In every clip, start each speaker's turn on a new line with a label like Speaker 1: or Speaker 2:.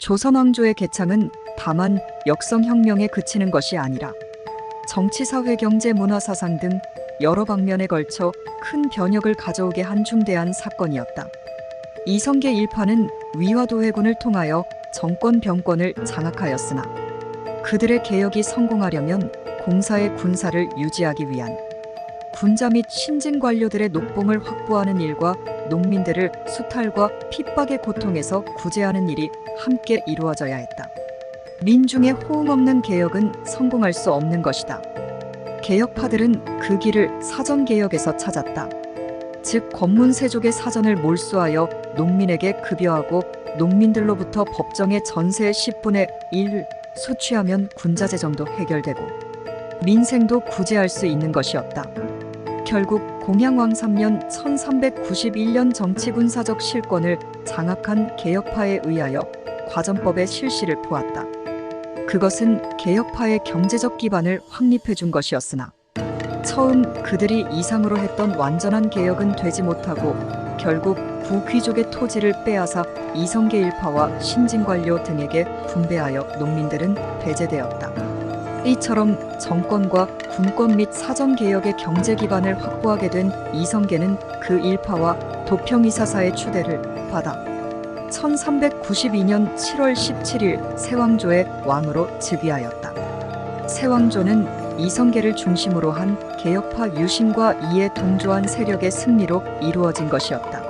Speaker 1: 조선왕조의 개창은 다만 역성혁명에 그치는 것이 아니라 정치, 사회, 경제, 문화, 사상 등 여러 방면에 걸쳐 큰 변혁을 가져오게 한 중대한 사건이었다. 이성계 일파는 위화도회군을 통하여 정권 병권을 장악하였으나 그들의 개혁이 성공하려면 공사의 군사를 유지하기 위한 군자 및 신진 관료들의 녹봉을 확보하는 일과 농민들을 수탈과 핍박의 고통에서 구제하는 일이 함께 이루어져야 했다. 민중의 호응 없는 개혁은 성공할 수 없는 것이다. 개혁파들은 그 길을 사전개혁에서 찾았다. 즉 권문세족의 사전을 몰수하여 농민에게 급여하고 농민들로부터 법정의 전세의 10분의 1을 수취하면 군자재정도 해결되고 민생도 구제할 수 있는 것이었다. 결국 공양왕 3년 1391년 정치군사적 실권을 장악한 개혁파에 의하여 과전법의 실시를 보았다. 그것은 개혁파의 경제적 기반을 확립해 준 것이었으나 처음 그들이 이상으로 했던 완전한 개혁은 되지 못하고 결국 구귀족의 토지를 빼앗아 이성계 일파와 신진관료 등에게 분배하여 농민들은 배제되었다. 이처럼 정권과 군권 및 사전개혁의 경제 기반을 확보하게 된 이성계는 그 일파와 도평이사사의 추대를 받아 1392년 7월 17일 세왕조의 왕으로 즉위하였다. 세왕조는 이성계를 중심으로 한 개혁파 유신과 이에 동조한 세력의 승리로 이루어진 것이었다.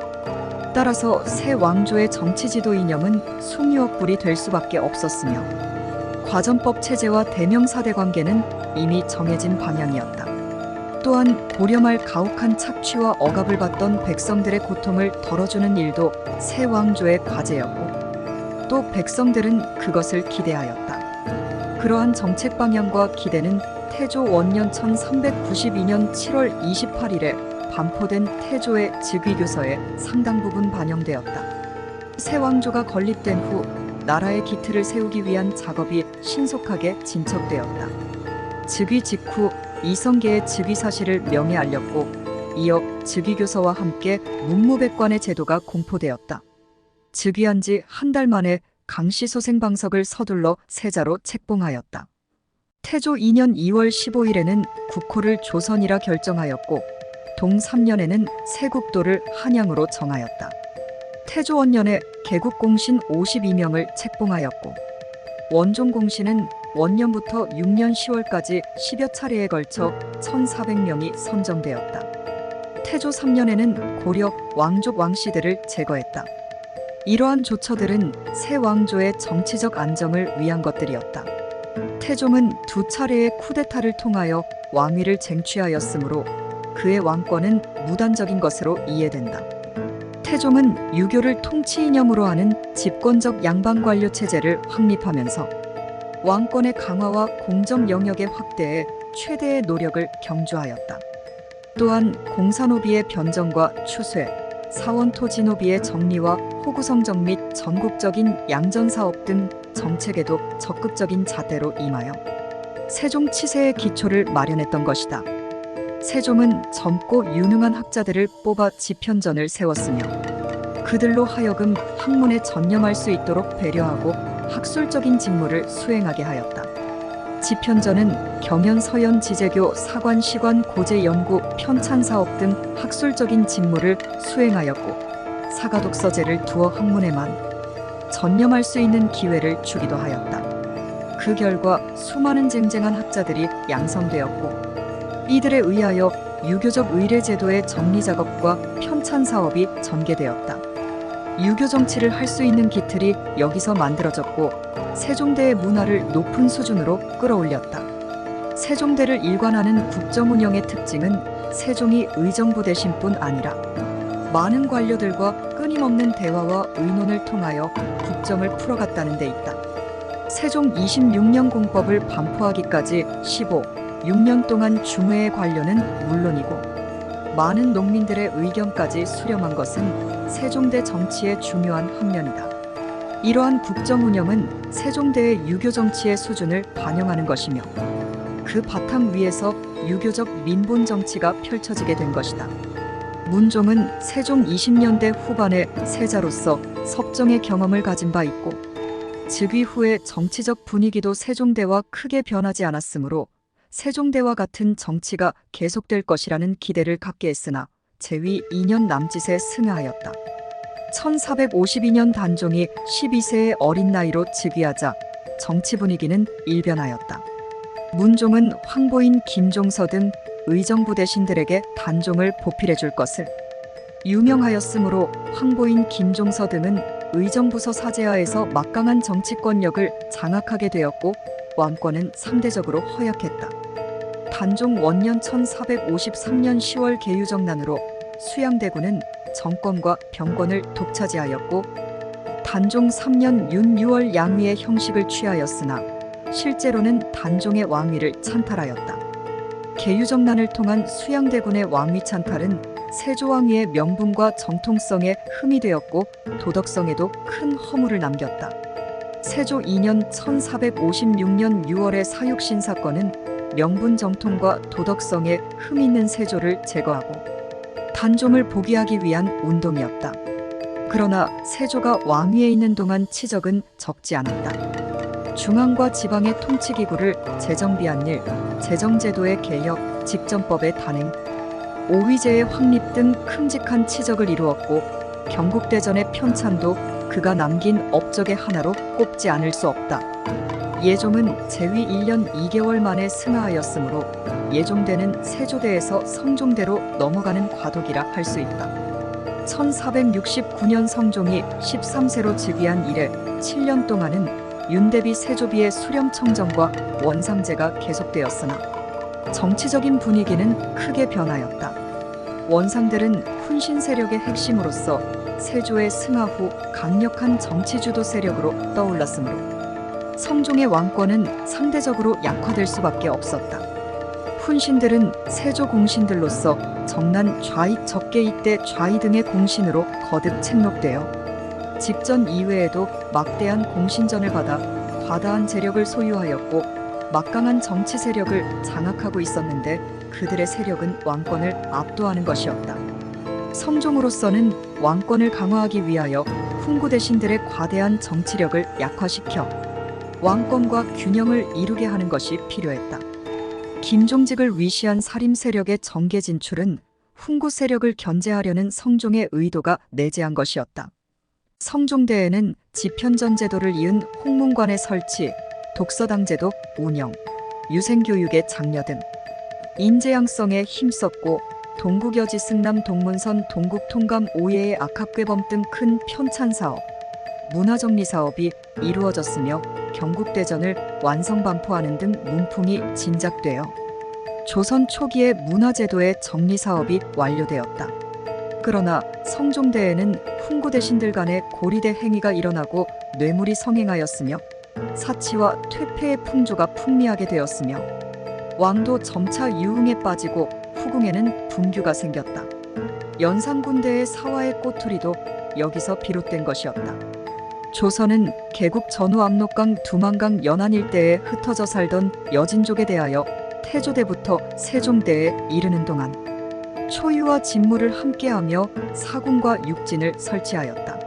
Speaker 1: 따라서 세왕조의 정치지도 이념은 숭유억불이 될 수밖에 없었으며 과전법 체제와 대명사대 관계는 이미 정해진 방향이었다. 또한 고려말 가혹한 착취와 억압을 받던 백성들의 고통을 덜어주는 일도 세왕조의 과제였고 또 백성들은 그것을 기대하였다. 그러한 정책 방향과 기대는 태조 원년 1392년 7월 28일에 반포된 태조의 즉위교서에 상당 부분 반영되었다. 세왕조가 건립된 후 나라의 기틀을 세우기 위한 작업이 신속하게 진척되었다. 즉위 직후 이성계의 즉위 사실을 명예 알렸고 이어 즉위교서와 함께 문무백관의 제도가 공포되었다. 즉위한 지 한 달 만에 강씨 소생방석을 서둘러 세자로 책봉하였다. 태조 2년 2월 15일에는 국호를 조선이라 결정하였고 동 3년에는 세국도를 한양으로 정하였다. 태조 원년에 개국공신 52명을 책봉하였고 원종공신은 원년부터 6년 10월까지 10여 차례에 걸쳐 1,400명이 선정되었다. 태조 3년에는 고려 왕족 왕씨들을 제거했다. 이러한 조처들은 새 왕조의 정치적 안정을 위한 것들이었다. 태종은 두 차례의 쿠데타를 통하여 왕위를 쟁취하였으므로 그의 왕권은 무단적인 것으로 이해된다. 태종은 유교를 통치 이념으로 하는 집권적 양반관료 체제를 확립하면서 왕권의 강화와 공정 영역의 확대에 최대의 노력을 경주하였다. 또한 공사노비의 변정과 추쇠, 사원토지노비의 정리와 호구성정 및 전국적인 양전사업 등 정책에도 적극적인 잣대로 임하여 세종 치세의 기초를 마련했던 것이다. 세종은 젊고 유능한 학자들을 뽑아 집현전을 세웠으며 그들로 하여금 학문에 전념할 수 있도록 배려하고 학술적인 직무를 수행하게 하였다. 집현전은 경연, 서연, 지제교, 사관, 시관, 고제, 연구, 편찬사업 등 학술적인 직무를 수행하였고 사가독서제를 두어 학문에만 전념할 수 있는 기회를 주기도 하였다. 그 결과 수많은 쟁쟁한 학자들이 양성되었고 이들에 의하여 유교적 의례제도의 정리작업과 편찬사업이 전개되었다. 유교 정치를 할 수 있는 기틀이 여기서 만들어졌고 세종대의 문화를 높은 수준으로 끌어올렸다. 세종대를 일관하는 국정운영의 특징은 세종이 의정부 대신뿐 아니라 많은 관료들과 끊임없는 대화와 의논을 통하여 국정을 풀어갔다는 데 있다. 세종 26년 공법을 반포하기까지 6년 동안 중회의 관료는 물론이고 많은 농민들의 의견까지 수렴한 것은 세종대 정치의 중요한 한 면이다. 이러한 국정운영은 세종대의 유교정치의 수준을 반영하는 것이며 그 바탕 위에서 유교적 민본정치가 펼쳐지게 된 것이다. 문종은 세종 20년대 후반에 세자로서 섭정의 경험을 가진 바 있고 즉위 후에 정치적 분위기도 세종대와 크게 변하지 않았으므로 세종대와 같은 정치가 계속될 것이라는 기대를 갖게 했으나 재위 2년 남짓에 승하하였다. 1452년 단종이 12세의 어린 나이로 즉위하자 정치 분위기는 일변하였다. 문종은 황보인 김종서 등 의정부 대신들에게 단종을 보필해 줄 것을 유명하였으므로 황보인 김종서 등은 의정부서 사제하에서 막강한 정치권력을 장악하게 되었고 왕권은 상대적으로 허약했다. 단종 원년 1453년 10월 계유정난으로 수양대군은 정권과 병권을 독차지하였고 단종 3년 윤 6월 양위의 형식을 취하였으나 실제로는 단종의 왕위를 찬탈하였다. 계유정난을 통한 수양대군의 왕위 찬탈은 세조왕위의 명분과 정통성에 흠이 되었고 도덕성에도 큰 허물을 남겼다. 세조 2년 1456년 6월의 사육신 사건은 명분 정통과 도덕성에 흠이 있는 세조를 제거하고 단종을 복위하기 위한 운동이었다. 그러나 세조가 왕위에 있는 동안 치적은 적지 않았다. 중앙과 지방의 통치기구를 재정비한 일, 재정제도의 개혁, 직전법의 단행, 오위제의 확립 등 큼직한 치적을 이루었고 경국대전의 편찬도 그가 남긴 업적의 하나로 꼽지 않을 수 없다. 예종은 재위 1년 2개월 만에 승하하였으므로 예종대는 세조대에서 성종대로 넘어가는 과도기라 할 수 있다. 1469년 성종이 13세로 즉위한 이래 7년 동안은 윤대비 세조비의 수렴청정과 원상제가 계속되었으나 정치적인 분위기는 크게 변하였다. 원상들은 훈신 세력의 핵심으로서 세조의 승하 후 강력한 정치주도 세력으로 떠올랐으므로 성종의 왕권은 상대적으로 약화될 수밖에 없었다. 훈신들은 세조 공신들로서 정난 좌익 적개이 때 좌이 등의 공신으로 거듭 책록되어 직전 이외에도 막대한 공신전을 받아 과다한 재력을 소유하였고 막강한 정치 세력을 장악하고 있었는데 그들의 세력은 왕권을 압도하는 것이었다. 성종으로서는 왕권을 강화하기 위하여 훈구 대신들의 과대한 정치력을 약화시켜 왕권과 균형을 이루게 하는 것이 필요했다. 김종직을 위시한 살림 세력의 정계 진출은 훈구 세력을 견제하려는 성종의 의도가 내재한 것이었다. 성종대에는 지편전 제도를 이은 홍문관의 설치, 독서당제도 운영, 유생교육의 장려 등 인재양성에 힘썼고 동국여지 승남 동문선 동국통감 오예의 악합괴범 등 큰 편찬사업, 문화정리사업이 이루어졌으며 경국대전을 완성반포하는 등 문풍이 진작되어 조선 초기의 문화제도의 정리사업이 완료되었다. 그러나 성종대에는 훈구 대신들 간의 고리대 행위가 일어나고 뇌물이 성행하였으며 사치와 퇴폐의 풍조가 풍미하게 되었으며 왕도 점차 유흥에 빠지고 후궁에는 분규가 생겼다. 연산군대의 사화의 꼬투리도 여기서 비롯된 것이었다. 조선은 개국 전후 압록강 두만강 연안 일대에 흩어져 살던 여진족에 대하여 태조대부터 세종대에 이르는 동안 초유와 진무를 함께하며 사군과 육진을 설치하였다.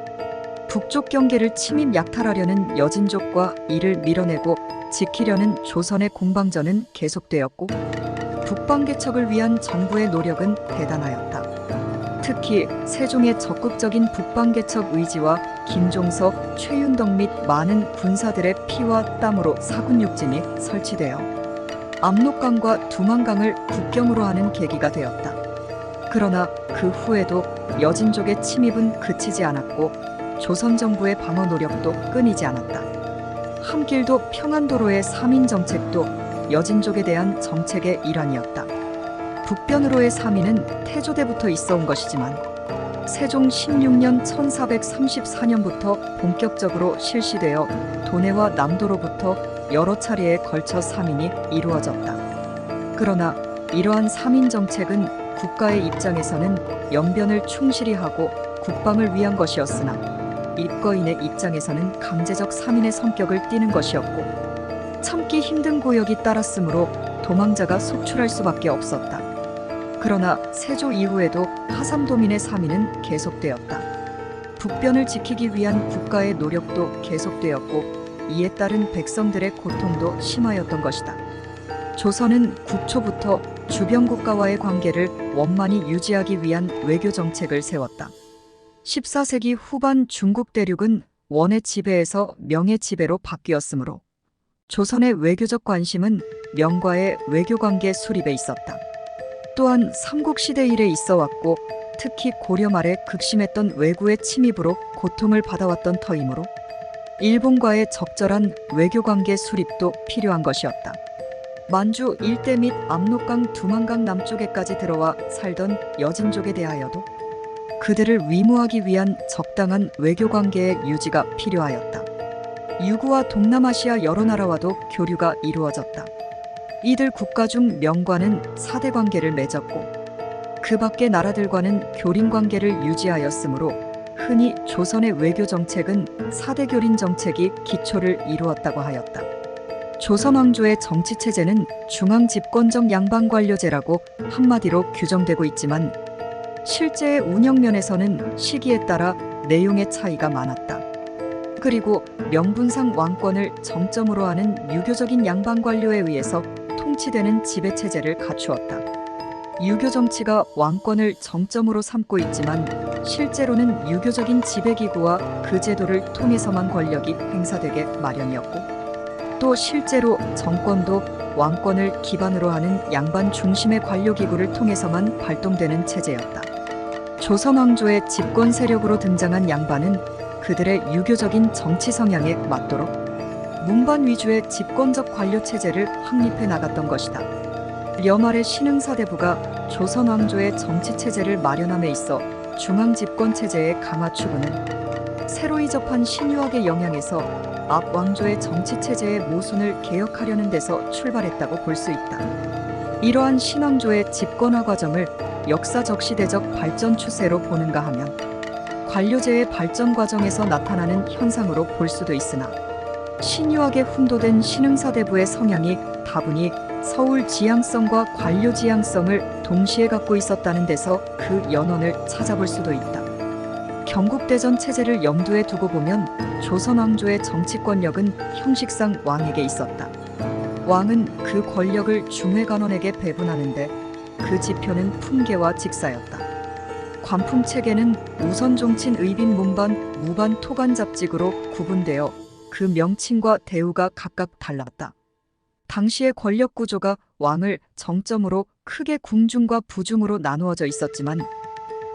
Speaker 1: 북쪽 경계를 침입 약탈하려는 여진족과 이를 밀어내고 지키려는 조선의 공방전은 계속되었고 북방 개척을 위한 정부의 노력은 대단하였다. 특히 세종의 적극적인 북방 개척 의지와 김종서, 최윤덕 및 많은 군사들의 피와 땀으로 사군 육진이 설치되어 압록강과 두만강을 국경으로 하는 계기가 되었다. 그러나 그 후에도 여진족의 침입은 그치지 않았고 조선 정부의 방어 노력도 끊이지 않았다. 함길도 평안도로의 3인 정책도 여진족에 대한 정책의 일환이었다. 북변으로의 3인은 태조대부터 있어온 것이지만 세종 16년 1434년부터 본격적으로 실시되어 도내와 남도로부터 여러 차례에 걸쳐 3인이 이루어졌다. 그러나 이러한 3인 정책은 국가의 입장에서는 연변을 충실히 하고 국방을 위한 것이었으나 입거인의 입장에서는 강제적 3인의 성격을 띠는 것이었고 참기 힘든 고역이 따랐으므로 도망자가 속출할 수밖에 없었다. 그러나 세조 이후에도 하삼도민의 3인은 계속되었다. 북변을 지키기 위한 국가의 노력도 계속되었고 이에 따른 백성들의 고통도 심하였던 것이다. 조선은 국초부터 주변 국가와의 관계를 원만히 유지하기 위한 외교 정책을 세웠다. 14세기 후반 중국 대륙은 원의 지배에서 명의 지배로 바뀌었으므로 조선의 외교적 관심은 명과의 외교관계 수립에 있었다. 또한 삼국시대 이래 있어 왔고 특히 고려 말에 극심했던 왜구의 침입으로 고통을 받아왔던 터이므로 일본과의 적절한 외교관계 수립도 필요한 것이었다. 만주 일대 및 압록강 두만강 남쪽에까지 들어와 살던 여진족에 대하여도 그들을 위무하기 위한 적당한 외교관계의 유지가 필요하였다. 유구와 동남아시아 여러 나라와도 교류가 이루어졌다. 이들 국가 중 명과는 사대 관계를 맺었고 그 밖의 나라들과는 교린 관계를 유지하였으므로 흔히 조선의 외교 정책은 사대 교린 정책이 기초를 이루었다고 하였다. 조선 왕조의 정치 체제는 중앙 집권적 양반 관료제라고 한마디로 규정되고 있지만 실제의 운영 면에서는 시기에 따라 내용의 차이가 많았다. 그리고 명분상 왕권을 정점으로 하는 유교적인 양반 관료에 의해서 통치되는 지배 체제를 갖추었다. 유교 정치가 왕권을 정점으로 삼고 있지만 실제로는 유교적인 지배기구와 그 제도를 통해서만 권력이 행사되게 마련이었고 또 실제로 정권도 왕권을 기반으로 하는 양반 중심의 관료기구를 통해서만 발동되는 체제였다. 조선 왕조의 집권 세력으로 등장한 양반은 그들의 유교적인 정치 성향에 맞도록 문반 위주의 집권적 관료 체제를 확립해 나갔던 것이다. 려말의 신흥사대부가 조선 왕조의 정치 체제를 마련함에 있어 중앙 집권 체제의 강화 추구는 새로 이접한 신유학의 영향에서 앞 왕조의 정치 체제의 모순을 개혁하려는 데서 출발했다고 볼 수 있다. 이러한 신왕조의 집권화 과정을 역사적 시대적 발전 추세로 보는가 하면 관료제의 발전 과정에서 나타나는 현상으로 볼 수도 있으나 신유학에 훈도된 신흥사대부의 성향이 다분히 서울 지향성과 관료 지향성을 동시에 갖고 있었다는 데서 그 연원을 찾아볼 수도 있다. 경국대전 체제를 염두에 두고 보면 조선 왕조의 정치권력은 형식상 왕에게 있었다. 왕은 그 권력을 중회관원에게 배분하는데 그 지표는 품계와 직사였다. 관품 체계는 우선 종친 의빈 문반, 무반 토관 잡직으로 구분되어 그 명칭과 대우가 각각 달랐다. 당시의 권력 구조가 왕을 정점으로 크게 궁중과 부중으로 나누어져 있었지만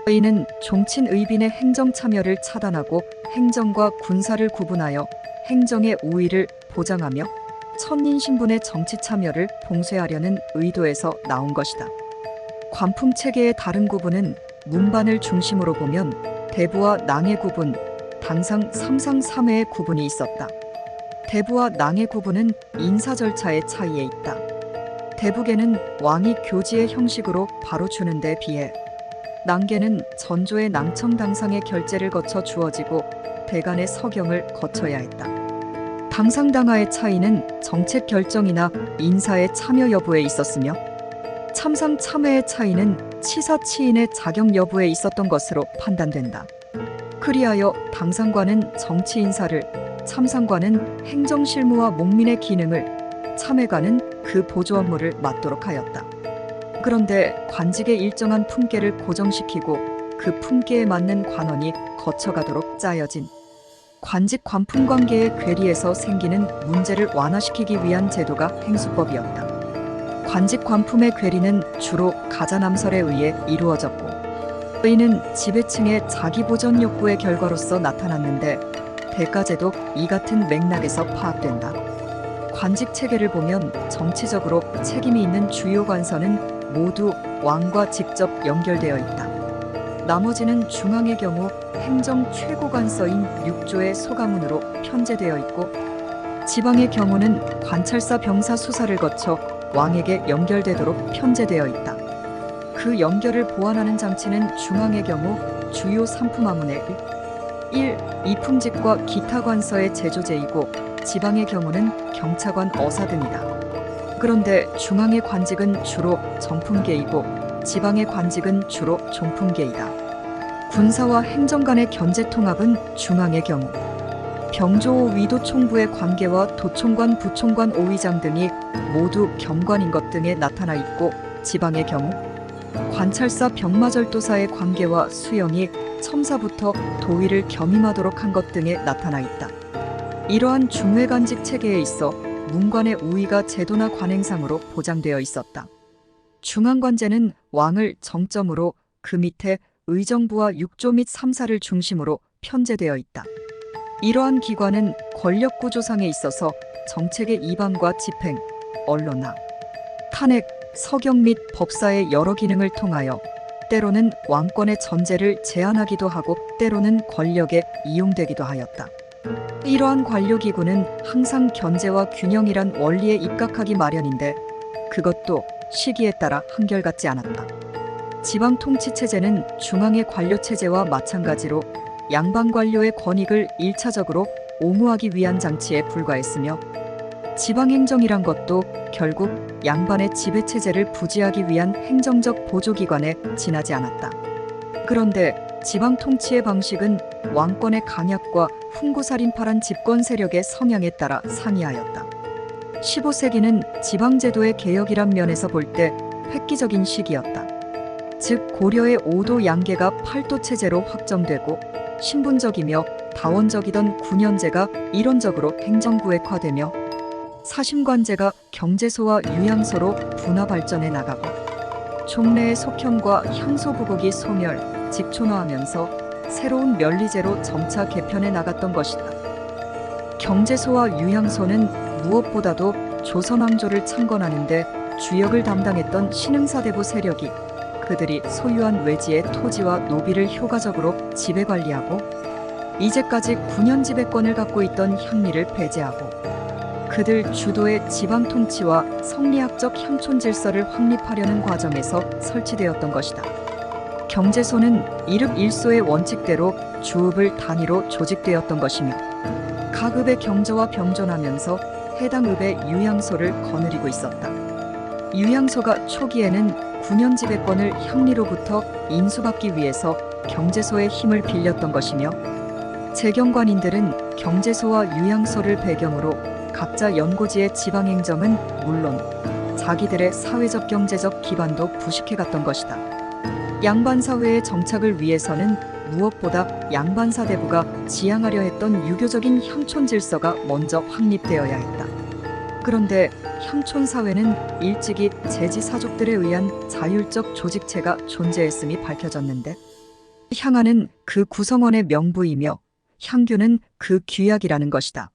Speaker 1: 이는 종친 의빈의 행정 참여를 차단하고 행정과 군사를 구분하여 행정의 우위를 보장하며 천인 신분의 정치 참여를 봉쇄하려는 의도에서 나온 것이다. 관품 체계의 다른 구분은 문반을 중심으로 보면 대부와 낭의 구분, 당상 3상 3회의 구분이 있었다. 대부와 낭의 구분은 인사 절차의 차이에 있다. 대부계는 왕이 교지의 형식으로 바로 주는 데 비해 낭계는 전조의 낭청 당상의 결재를 거쳐 주어지고 대간의 서경을 거쳐야 했다. 당상당하의 차이는 정책 결정이나 인사의 참여 여부에 있었으며 참상 참회의 차이는 치사 치인의 자격 여부에 있었던 것으로 판단된다. 그리하여 당상관은 정치 인사를, 참상관은 행정 실무와 목민의 기능을, 참회관은 그 보조 업무를 맡도록 하였다. 그런데 관직의 일정한 품계를 고정시키고 그 품계에 맞는 관원이 거쳐가도록 짜여진 관직 관품 관계의 괴리에서 생기는 문제를 완화시키기 위한 제도가 행수법이었다. 관직 관품의 괴리는 주로 가자남설에 의해 이루어졌고 이는 지배층의 자기보전 욕구의 결과로서 나타났는데 대가제도 이 같은 맥락에서 파악된다. 관직 체계를 보면 정치적으로 책임이 있는 주요 관서는 모두 왕과 직접 연결되어 있다. 나머지는 중앙의 경우 행정 최고관서인 6조의 소가문으로 편제되어 있고 지방의 경우는 관찰사 병사 수사를 거쳐 왕에게 연결되도록 편제되어 있다. 그 연결을 보완하는 장치는 중앙의 경우 주요 삼품하문의 1. 이품직과 기타 관서의 제조제이고 지방의 경우는 경차관 어사 등이다. 그런데 중앙의 관직은 주로 정품계이고 지방의 관직은 주로 종품계이다. 군사와 행정 간의 견제 통합은 중앙의 경우, 병조 위도 총부의 관계와 도총관, 부총관, 오의장 등이 모두 경관인 것 등에 나타나 있고, 지방의 경우 관찰사, 병마절도사의 관계와 수령이 첨사부터 도의를 겸임하도록 한 것 등에 나타나 있다. 이러한 중회관직 체계에 있어 문관의 우위가 제도나 관행상으로 보장되어 있었다. 중앙관제는 왕을 정점으로, 그 밑에 의정부와 육조 및 삼사를 중심으로 편제되어 있다. 이러한 기관은 권력구조상에 있어서 정책의 이방과 집행, 언론화, 탄핵, 서경 및 법사의 여러 기능을 통하여 때로는 왕권의 전제를 제한하기도 하고 때로는 권력에 이용되기도 하였다. 이러한 관료기구는 항상 견제와 균형이란 원리에 입각하기 마련인데 그것도 시기에 따라 한결같지 않았다. 지방통치체제는 중앙의 관료체제와 마찬가지로 양방관료의 권익을 일차적으로 옹호하기 위한 장치에 불과했으며 지방행정이란 것도 결국 양반의 지배체제를 부지하기 위한 행정적 보조기관에 지나지 않았다. 그런데 지방통치의 방식은 왕권의 강약과 훈구살인파란 집권 세력의 성향에 따라 상이하였다. 15세기는 지방제도의 개혁이란 면에서 볼 때 획기적인 시기였다. 즉 고려의 5도 양계가 8도 체제로 확정되고 신분적이며 다원적이던 군현제가 이론적으로 행정구획화되며 사심관제가 경제소와 유양소로 분화 발전해 나가고 종래의 속현과 향소부국이 소멸, 직촌화하면서 새로운 면리제로 점차 개편해 나갔던 것이다. 경제소와 유양소는 무엇보다도 조선왕조를 창건하는데 주역을 담당했던 신흥사대부 세력이 그들이 소유한 외지의 토지와 노비를 효과적으로 지배관리하고 이제까지 군현 지배권을 갖고 있던 향리를 배제하고 그들 주도의 지방통치와 성리학적 향촌질서를 확립하려는 과정에서 설치되었던 것이다. 경제소는 일읍일소의 원칙대로 주읍을 단위로 조직되었던 것이며 각 읍의 경저와 병존하면서 해당 읍의 유양소를 거느리고 있었다. 유양소가 초기에는 군현 지배권을 향리로부터 인수받기 위해서 경제소의 힘을 빌렸던 것이며 재경관인들은 경제소와 유양소를 배경으로 각자 연고지의 지방행정은 물론 자기들의 사회적 경제적 기반도 부식해갔던 것이다. 양반사회의 정착을 위해서는 무엇보다 양반사대부가 지향하려 했던 유교적인 향촌질서가 먼저 확립되어야 했다. 그런데 향촌사회는 일찍이 제지사족들에 의한 자율적 조직체가 존재했음이 밝혀졌는데 향하는 그 구성원의 명부이며 향규는 그 규약이라는 것이다.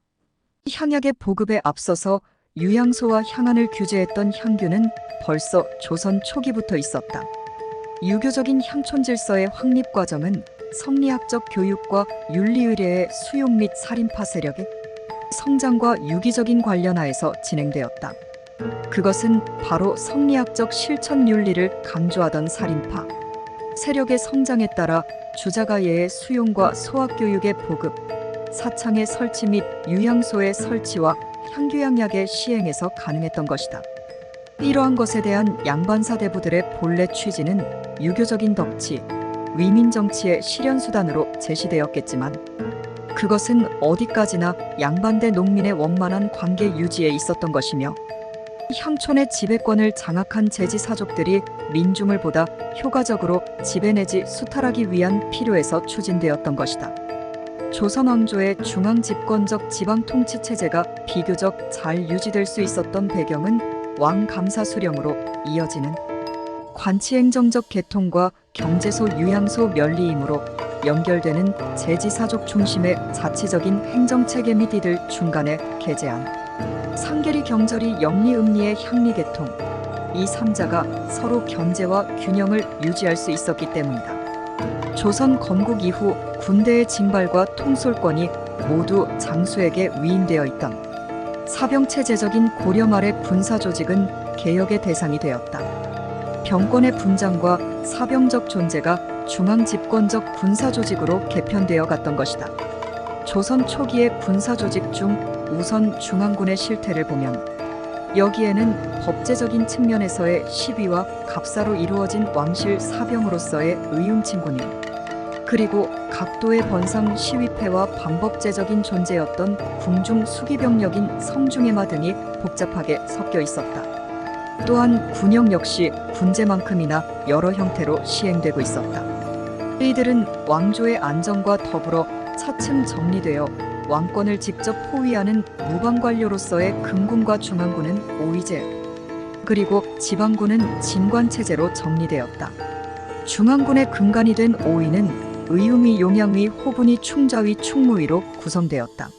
Speaker 1: 향약의 보급에 앞서서 유양소와 향안을 규제했던 향규는 벌써 조선 초기부터 있었다. 유교적인 향촌질서의 확립 과정은 성리학적 교육과 윤리의례의 수용 및 살인파 세력의 성장과 유기적인 관련하에서 진행되었다. 그것은 바로 성리학적 실천 윤리를 강조하던 살인파 세력의 성장에 따라 주자가예의 수용과 소학교육의 보급, 사창의 설치 및 유양소의 설치와 향교양약의 시행에서 가능했던 것이다. 이러한 것에 대한 양반사대부들의 본래 취지는 유교적인 덕치, 위민정치의 실현수단으로 제시되었겠지만 그것은 어디까지나 양반 대 농민의 원만한 관계 유지에 있었던 것이며 향촌의 지배권을 장악한 제지사족들이 민중을 보다 효과적으로 지배내지 수탈하기 위한 필요에서 추진되었던 것이다. 조선왕조의 중앙집권적 지방통치체제가 비교적 잘 유지될 수 있었던 배경은 왕감사수령으로 이어지는 관치행정적 계통과 경제소 유양소 면리이므로 연결되는 제지사족 중심의 자치적인 행정체계 및 이들 중간에 계제한 상계리 경절이 영리음리의 향리계통 이 3자가 서로 견제와 균형을 유지할 수 있었기 때문이다. 조선 건국 이후 군대의 징발과 통솔권이 모두 장수에게 위임되어 있던 사병체제적인 고려 말의 군사조직은 개혁의 대상이 되었다. 병권의 분장과 사병적 존재가 중앙집권적 군사조직으로 개편되어 갔던 것이다. 조선 초기의 군사조직 중 우선 중앙군의 실태를 보면 여기에는 법제적인 측면에서의 시비와 갑사로 이루어진 왕실 사병으로서의 의용친군임, 그리고 각도의 번상 시위패와 반법제적인 존재였던 궁중 수기병력인 성중해마 등이 복잡하게 섞여 있었다. 또한 군영 역시 군제만큼이나 여러 형태로 시행되고 있었다. 이들은 왕조의 안정과 더불어 차츰 정리되어 왕권을 직접 포위하는 무방관료로서의 금군과 중앙군은 오위제, 그리고 지방군은 진관체제로 정리되었다. 중앙군의 근간이 된 오위는 의움위, 용양위, 호분위, 충자위, 충무위로 구성되었다.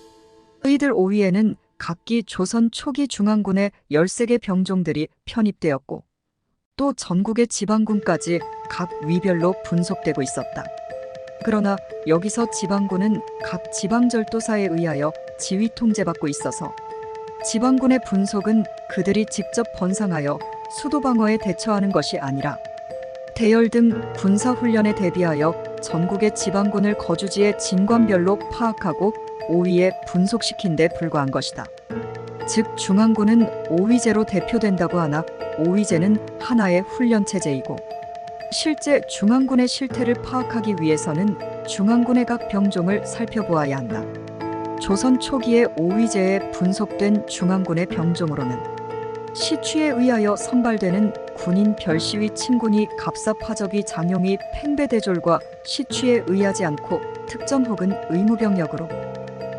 Speaker 1: 이들 오위에는 각기 조선 초기 중앙군의 13개 병종들이 편입되었고 또 전국의 지방군까지 각 위별로 분속되고 있었다. 그러나 여기서 지방군은 각 지방절도사에 의하여 지휘 통제받고 있어서 지방군의 분속은 그들이 직접 번상하여 수도방어에 대처하는 것이 아니라 대열 등 군사훈련에 대비하여 전국의 지방군을 거주지의 진관별로 파악하고 오위에 분속시킨 데 불과한 것이다. 즉 중앙군은 오위제로 대표된다고 하나 오위제는 하나의 훈련체제이고 실제 중앙군의 실태를 파악하기 위해서는 중앙군의 각 병종을 살펴보아야 한다. 조선 초기에 오위제에 분속된 중앙군의 병종으로는 시취에 의하여 선발되는 군인 별시위, 친군이, 갑사파적위, 장용위, 팽배대졸과 시취에 의하지 않고 특전 혹은 의무병력으로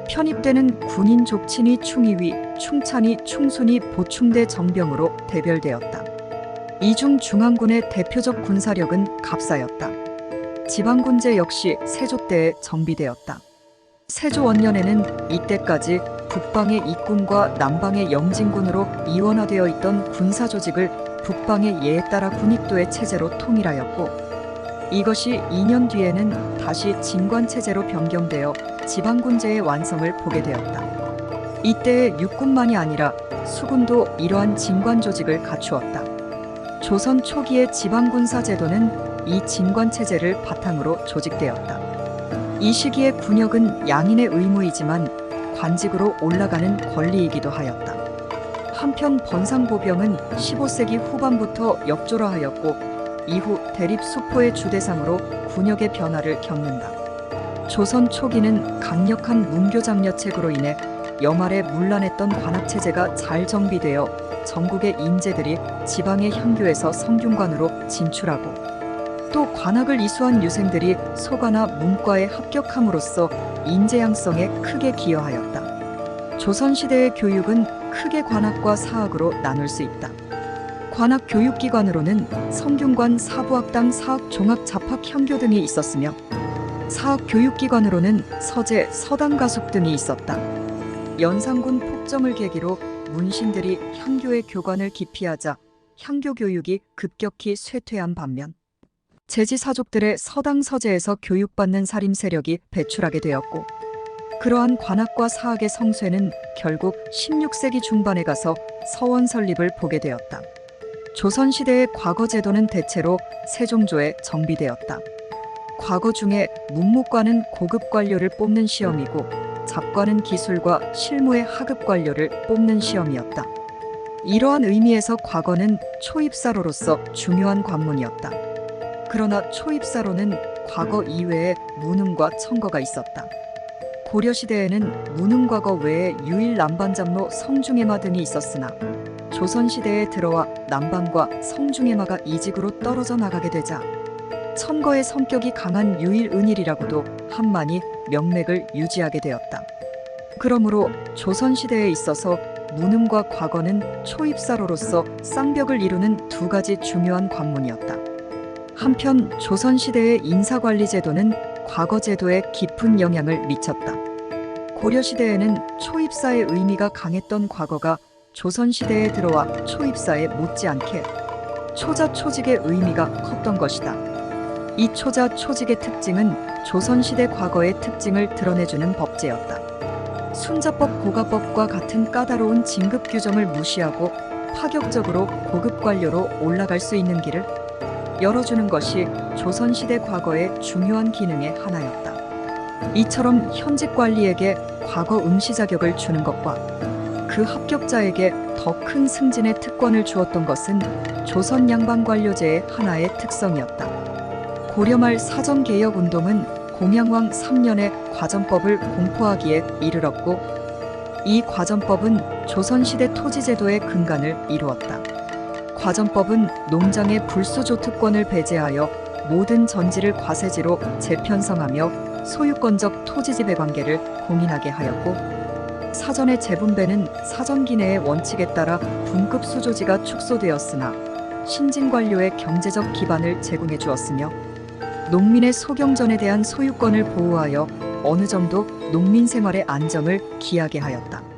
Speaker 1: 편입되는 군인 족친위, 충의위, 충찬위, 충순위, 보충대 정병으로 대별되었다. 이중 중앙군의 대표적 군사력은 갑사였다. 지방군제 역시 세조 때에 정비되었다. 세조 원년에는 이때까지 북방의 이군과 남방의 영진군으로 이원화되어 있던 군사조직을 북방의 예에 따라 군익도의 체제로 통일하였고 이것이 2년 뒤에는 다시 진관체제로 변경되어 지방군제의 완성을 보게 되었다. 이때의 육군만이 아니라 수군도 이러한 진관조직을 갖추었다. 조선 초기의 지방군사 제도는 이 진관체제를 바탕으로 조직되었다. 이 시기의 군역은 양인의 의무이지만 관직으로 올라가는 권리이기도 하였다. 한편 번상보병은 15세기 후반부터 역조라하였고 이후 대립수포의 주대상으로 군역의 변화를 겪는다. 조선 초기는 강력한 문교장려책으로 인해 여말에 문란했던 관학체제가 잘 정비되어 전국의 인재들이 지방의 향교에서 성균관으로 진출하고 또 관학을 이수한 유생들이 소관화 문과에 합격함으로써 인재 양성에 크게 기여하였다. 조선시대의 교육은 크게 관학과 사학으로 나눌 수 있다. 관학 교육기관으로는 성균관, 사부학당, 사학종합잡학향교 등이 있었으며 사학 교육기관으로는 서재, 서당가숙 등이 있었다. 연산군 폭정을 계기로 문신들이 향교의 교관을 기피하자 향교 교육이 급격히 쇠퇴한 반면 제지사족들의 서당 서재에서 교육받는 사림 세력이 배출하게 되었고 그러한 관학과 사학의 성쇠는 결국 16세기 중반에 가서 서원 설립을 보게 되었다. 조선시대의 과거 제도는 대체로 세종조에 정비되었다. 과거 중에 문무과는 고급 관료를 뽑는 시험이고 잡과는 기술과 실무의 하급 관료를 뽑는 시험이었다. 이러한 의미에서 과거는 초입사로로서 중요한 관문이었다. 그러나 초입사로는 과거 이외에 문흥과 청거가 있었다. 고려시대에는 문흥과거 외에 유일 남반장로 성중해마 등이 있었으나 조선시대에 들어와 남반과 성중해마가 이직으로 떨어져 나가게 되자 청거의 성격이 강한 유일 은일이라고도 한만이 명맥을 유지하게 되었다. 그러므로 조선시대에 있어서 문흥과 과거는 초입사로로서 쌍벽을 이루는 두 가지 중요한 관문이었다. 한편 조선시대의 인사관리제도는 과거제도에 깊은 영향을 미쳤다. 고려시대에는 초입사의 의미가 강했던 과거가 조선시대에 들어와 초입사에 못지않게 초자 초직의 의미가 컸던 것이다. 이 초자 초직의 특징은 조선시대 과거의 특징을 드러내주는 법제였다. 순자법 고가법과 같은 까다로운 진급 규정을 무시하고 파격적으로 고급 관료로 올라갈 수 있는 길을 열어주는 것이 조선시대 과거의 중요한 기능의 하나였다. 이처럼 현직 관리에게 과거 응시 자격을 주는 것과 그 합격자에게 더 큰 승진의 특권을 주었던 것은 조선 양반관료제의 하나의 특성이었다. 고려 말 사정개혁 운동은 공양왕 3년에 과전법을 공포하기에 이르렀고 이 과전법은 조선시대 토지제도의 근간을 이루었다. 과전법은 농장의 불수조 특권을 배제하여 모든 전지를 과세지로 재편성하며 소유권적 토지지배 관계를 공인하게 하였고 사전의 재분배는 사전기내의 원칙에 따라 분급 수조지가 축소되었으나 신진관료의 경제적 기반을 제공해 주었으며 농민의 소경전에 대한 소유권을 보호하여 어느 정도 농민 생활의 안정을 기하게 하였다.